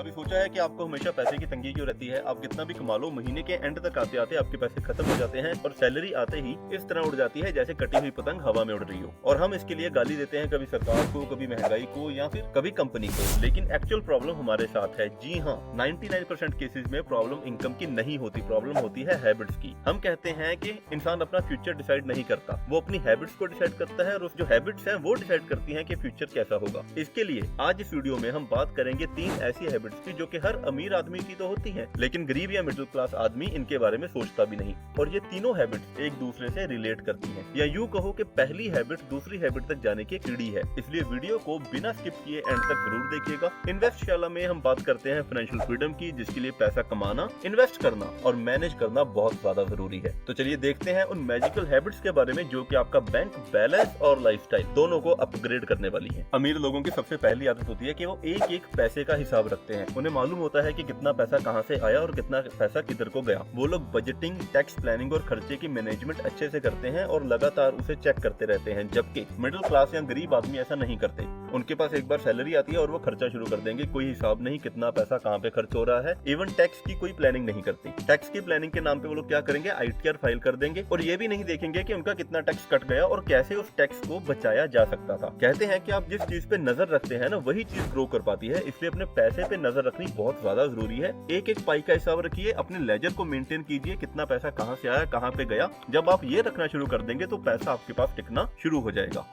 कभी सोचा है कि आपको हमेशा पैसे की तंगी क्यों रहती है? आप कितना भी कमा लो, महीने के एंड तक आते आते आपके पैसे खत्म हो जाते हैं और सैलरी आते ही इस तरह उड़ जाती है जैसे कटी हुई पतंग हवा में उड़ रही हो। और हम इसके लिए गाली देते हैं कभी सरकार को, कभी महंगाई को या फिर कभी कंपनी को। लेकिन एक्चुअल प्रॉब्लम हमारे साथ है। जी हाँ, 99% केसेस में प्रॉब्लम इनकम की नहीं होती, प्रॉब्लम होती है हैबिट्स की। हम कहते हैं कि इंसान अपना फ्यूचर डिसाइड नहीं करता, वो अपनी हैबिट्स को डिसाइड करता है और उस जो हैबिट्स हैं वो डिसाइड करती हैं कि फ्यूचर कैसा होगा। इसके लिए आज इस वीडियो में हम बात करेंगे 3 ऐसी हैबिट्स की जो कि हर अमीर आदमी की तो होती हैं, लेकिन गरीब या मिडिल क्लास आदमी इनके बारे में सोचता भी नहीं। और ये तीनों हैबिट्स एक दूसरे से रिलेट करती हैं, या यूं कहो कि पहली हैबिट दूसरी हैबिट तक जाने की सीढ़ी है। इसलिए वीडियो को बिना स्किप किए एंड तक जरूर देखिएगा। इन्वेस्टशाला में हम बात करते हैं फाइनेंशियल फ्रीडम की, जिसके लिए पैसा कमाना, इन्वेस्ट करना और मैनेज करना बहुत ज्यादा जरूरी है। तो चलिए देखते हैं उन मैजिकल हैबिट्स के बारे में जो कि आपका बैंक बैलेंस और लाइफस्टाइल दोनों को अपग्रेड करने वाली है। अमीर लोगों की सबसे पहली आदत होती है कि वो एक एक पैसे का हिसाब रखते हैं। उन्हें मालूम होता है कि कितना पैसा कहां से आया और कितना पैसा किधर को गया। वो लोग बजटिंग, टैक्स प्लानिंग और खर्चे की मैनेजमेंट अच्छे से करते हैं और लगातार उसे चेक करते रहते हैं, जबकि मिडिल क्लास या गरीब आदमी ऐसा नहीं करते। उनके पास एक बार सैलरी आती है और वो खर्चा शुरू कर देंगे, कोई हिसाब नहीं कितना पैसा कहाँ पे खर्च हो रहा है। इवन टैक्स की कोई प्लानिंग नहीं करती। टैक्स की प्लानिंग के नाम पे वो लोग क्या करेंगे, आईटीआर फाइल कर देंगे और ये भी नहीं देखेंगे कि उनका कितना टैक्स कट गया और कैसे उस टैक्स को बचाया जा सकता था। कहते हैं कि आप जिस चीज पे नजर रखते हैं ना, वही चीज ग्रो कर पाती है। इसलिए अपने पैसे पे नजर रखनी बहुत ज्यादा जरूरी है। एक एक पाई का हिसाब रखिए, अपने लेजर को मेंटेन कीजिए, कितना पैसा कहाँ से आया, कहाँ पे गया। जब आप ये रखना शुरू कर देंगे तो पैसा आपके पास टिकना शुरू हो जाएगा।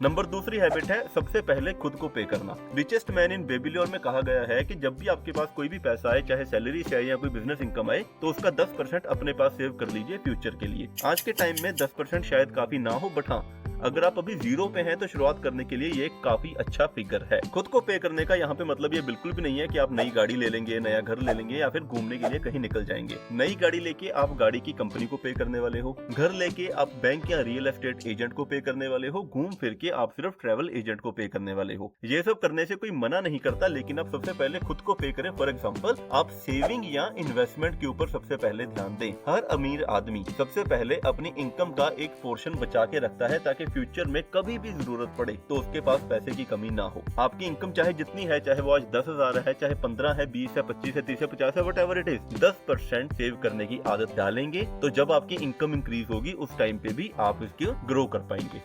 नंबर दूसरी हैबिट है सबसे पहले खुद को पे करना। रिचेस्ट मैन इन बेबीलोन में कहा गया है कि जब भी आपके पास कोई भी पैसा आए, चाहे सैलरी से आए या कोई बिजनेस इनकम आए, तो उसका 10% अपने पास सेव कर लीजिए फ्यूचर के लिए। आज के टाइम में 10% शायद काफी ना हो, बट हाँ, अगर आप अभी जीरो पे हैं तो शुरुआत करने के लिए ये काफी अच्छा फिगर है। खुद को पे करने का यहाँ पे मतलब ये बिल्कुल भी नहीं है कि आप नई गाड़ी ले लेंगे, नया घर ले लेंगे या फिर घूमने के लिए कहीं निकल जाएंगे। नई गाड़ी लेके आप गाड़ी की कंपनी को पे करने वाले हो, घर लेके आप बैंक या रियल एस्टेट एजेंट को पे करने वाले हो, घूम फिर के आप सिर्फ ट्रैवल एजेंट को पे करने वाले हो। ये सब करने से कोई मना नहीं करता, लेकिन आप सबसे पहले खुद को पे करें। फॉर एग्जाम्पल, आप सेविंग या इन्वेस्टमेंट के ऊपर सबसे पहले ध्यान दें। हर अमीर आदमी सबसे पहले अपनी इनकम का एक पोर्शन बचा के रखता है ताकि फ्यूचर में कभी भी जरूरत पड़े तो उसके पास पैसे की कमी ना हो। आपकी इनकम चाहे जितनी है, चाहे वो आज 10,000 है, चाहे 15 है, 20 है, 25 है, 30 है, 50 है, वट इट इज, 10% सेव करने की आदत डालेंगे तो जब आपकी इनकम इंक्रीज होगी उस टाइम पे भी आप इसको ग्रो कर पाएंगे।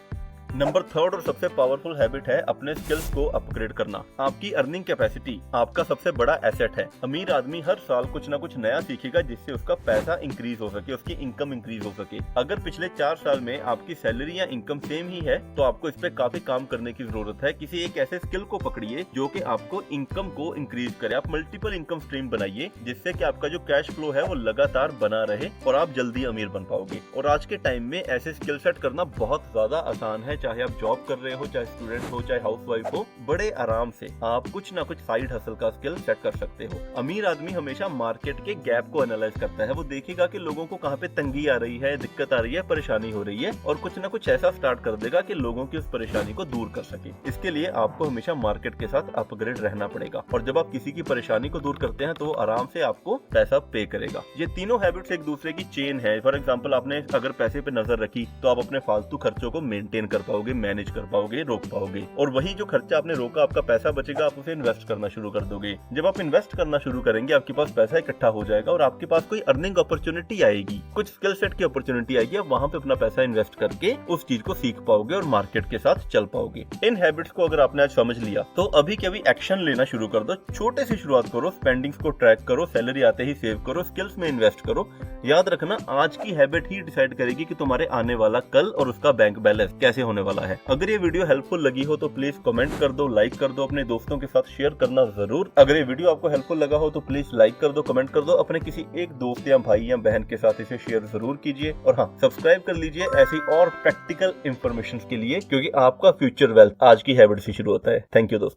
नंबर थर्ड और सबसे पावरफुल हैबिट है अपने स्किल्स को अपग्रेड करना। आपकी अर्निंग कैपेसिटी आपका सबसे बड़ा एसेट है। अमीर आदमी हर साल कुछ ना कुछ नया सीखेगा जिससे उसका पैसा इंक्रीज हो सके, उसकी इनकम इंक्रीज हो सके। अगर पिछले 4 साल में आपकी सैलरी या इनकम सेम ही है तो आपको इस पे काफी काम करने की जरूरत है। किसी एक ऐसे स्किल को पकड़िए जो कि आपको इनकम को इंक्रीज करे। आप मल्टीपल इनकम स्ट्रीम बनाइए जिससे कि आपका जो कैश फ्लो है वो लगातार बना रहे और आप जल्दी अमीर बन पाओगे। और आज के टाइम में ऐसे स्किल सेट करना बहुत ज्यादा आसान है। चाहे आप जॉब कर रहे हो, चाहे स्टूडेंट हो, चाहे हाउसवाइफ हो, बड़े आराम से आप कुछ ना कुछ साइड हसल का स्किल सेट कर सकते हो। अमीर आदमी हमेशा मार्केट के गैप को एनालाइज करता है। वो देखेगा कि लोगों को कहाँ पे तंगी आ रही है, दिक्कत आ रही है, परेशानी हो रही है और कुछ ना कुछ ऐसा स्टार्ट कर देगा कि लोगों की उस परेशानी को दूर कर सके। इसके लिए आपको हमेशा मार्केट के साथ अपग्रेड रहना पड़ेगा और जब आप किसी की परेशानी को दूर करते हैं तो वो आराम से आपको पैसा पे करेगा। ये तीनों हैबिट्स एक दूसरे की चेन है। फॉर एग्जाम्पल, आपने अगर पैसे पे नजर रखी तो आप अपने फालतू खर्चों को मेंटेन कर पाओगे, मैनेज कर पाओगे, रोक पाओगे। और वही जो खर्चा आपने रोका, आपका पैसा बचेगा, आप उसे इन्वेस्ट करना शुरू कर दोगे। जब आप इन्वेस्ट करना शुरू करेंगे आपके पास पैसा इकट्ठा हो जाएगा और आपके पास कोई अर्निंग अपॉर्चुनिटी आएगी, कुछ स्किल सेट की अपॉर्चुनिटी आएगी। आप वहां पे अपना पैसा इन्वेस्ट करके उस चीज को सीख पाओगे और मार्केट के साथ चल पाओगे। इन हैबिट्स को अगर आपने आज समझ लिया तो अभी के अभी एक्शन लेना शुरू कर दो। छोटे से शुरुआत करो, स्पेंडिंग्स को ट्रैक करो, सैलरी आते ही सेव करो, स्किल्स में इन्वेस्ट करो। याद रखना, आज की हैबिट ही डिसाइड करेगी कि तुम्हारे आने वाला कल और उसका बैंक बैलेंस कैसे होने वाला है। अगर ये वीडियो हेल्पफुल लगी हो तो प्लीज कमेंट कर दो, लाइक कर दो, अपने दोस्तों के साथ शेयर करना जरूर। अगर ये वीडियो आपको हेल्पफुल लगा हो तो प्लीज लाइक कर दो, कमेंट कर दो, अपने किसी एक दोस्त या भाई या बहन के साथ इसे शेयर जरूर कीजिए। और हाँ, सब्सक्राइब कर लीजिए ऐसी और प्रैक्टिकल इंफॉर्मेशन के लिए, क्योंकि आपका फ्यूचर वेल्थ आज की हैबिट से शुरू होता है। थैंक यू दोस्तों।